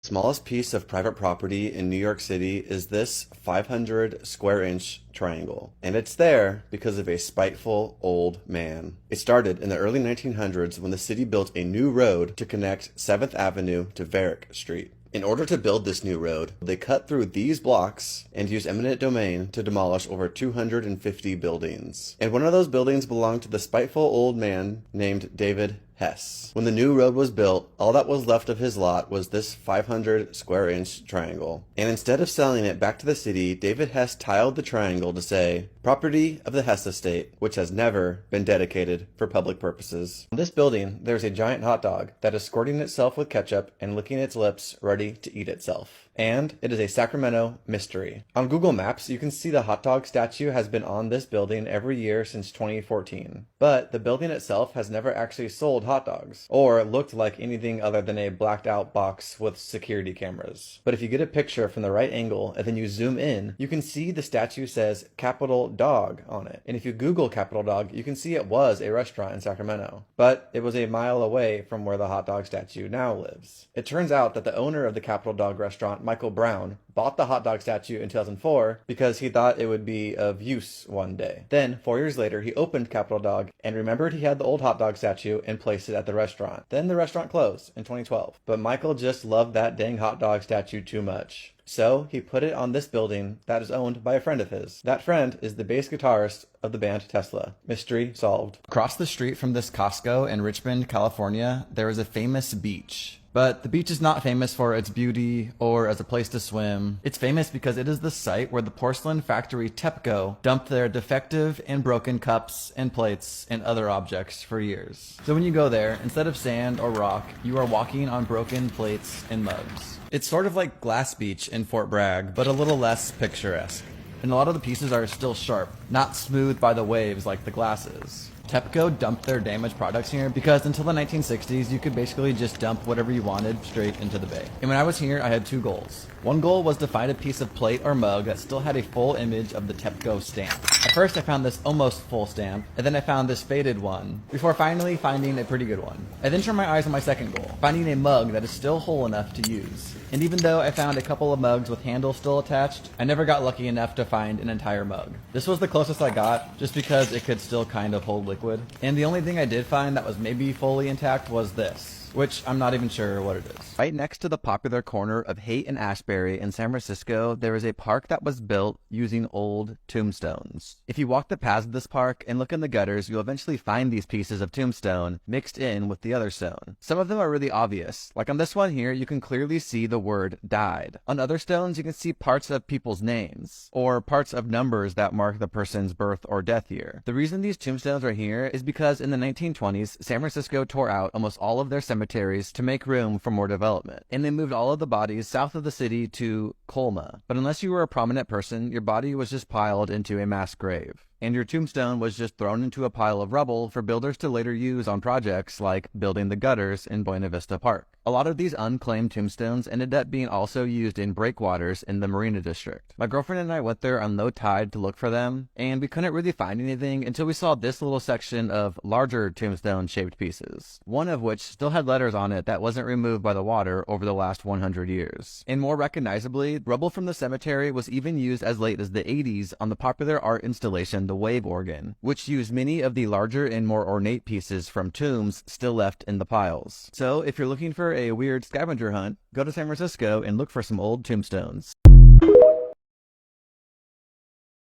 Smallest piece of private property in New York City is this 500 square inch triangle, and it's there because of a spiteful old man. It started in the early 1900s when the city built a new road to connect 7th Avenue to Varick Street. In order to build this new road, they cut through these blocks and used eminent domain to demolish over 250 buildings. And one of those buildings belonged to the spiteful old man named David Hess. When the new road was built, all that was left of his lot was this 500 square inch triangle. And instead of selling it back to the city, David Hess tiled the triangle to say, "Property of the Hess estate, which has never been dedicated for public purposes." On this building, there's a giant hot dog that is squirting itself with ketchup and licking its lips, ready to eat itself. And it is a Sacramento mystery. On Google Maps, you can see the hot dog statue has been on this building every year since 2014. But the building itself has never actually sold hot dogs, or looked like anything other than a blacked out box with security cameras. But if you get a picture from the right angle and then you zoom in, you can see the statue says Capital Dog on it. And if you Google Capital Dog, you can see it was a restaurant in Sacramento. But it was a mile away from where the hot dog statue now lives. It turns out that the owner of the Capital Dog restaurant, Michael Brown, bought the hot dog statue in 2004 because he thought it would be of use one day. Then, 4 years later, he opened Capital Dog and remembered he had the old hot dog statue and placed it at the restaurant. Then the restaurant closed in 2012. But Michael just loved that dang hot dog statue too much. So he put it on this building that is owned by a friend of his. That friend is the bass guitarist of the band Tesla. Mystery solved. Across the street from this Costco in Richmond, California, there is a famous beach. But the beach is not famous for its beauty or as a place to swim. It's famous because it is the site where the porcelain factory TEPCO dumped their defective and broken cups and plates and other objects for years. So when you go there, instead of sand or rock, you are walking on broken plates and mugs. It's sort of like Glass Beach in Fort Bragg, but a little less picturesque. And a lot of the pieces are still sharp, not smoothed by the waves like the glass is. TEPCO dumped their damaged products here because until the 1960s, you could basically just dump whatever you wanted straight into the bay. And when I was here, I had two goals. One goal was to find a piece of plate or mug that still had a full image of the TEPCO stamp. At first, I found this almost full stamp, and then I found this faded one, before finally finding a pretty good one. I then turned my eyes on my second goal, finding a mug that is still whole enough to use. And even though I found a couple of mugs with handles still attached, I never got lucky enough to find an entire mug. This was the closest I got, just because it could still kind of hold liquid. And the only thing I did find that was maybe fully intact was this, which I'm not even sure what it is. Right next to the popular corner of Haight and Ashbury in San Francisco, there is a park that was built using old tombstones. If you walk the paths of this park and look in the gutters, you'll eventually find these pieces of tombstone mixed in with the other stone. Some of them are really obvious. Like on this one here, you can clearly see the word died. On other stones, you can see parts of people's names, or parts of numbers that mark the person's birth or death year. The reason these tombstones are here is because in the 1920s, San Francisco tore out almost all of their cemeteries to make room for more development, and they moved all of the bodies south of the city to Colma. But unless you were a prominent person, your body was just piled into a mass grave, and your tombstone was just thrown into a pile of rubble for builders to later use on projects like building the gutters in Buena Vista Park. A lot of these unclaimed tombstones ended up being also used in breakwaters in the Marina District. My girlfriend and I went there on low tide to look for them, and we couldn't really find anything until we saw this little section of larger tombstone-shaped pieces, one of which still had letters on it that wasn't removed by the water over the last 100 years. And more recognizably, rubble from the cemetery was even used as late as the 80s on the popular art installation The Wave Organ, which used many of the larger and more ornate pieces from tombs still left in the piles. So if you're looking for a weird scavenger hunt, go to San Francisco and look for some old tombstones.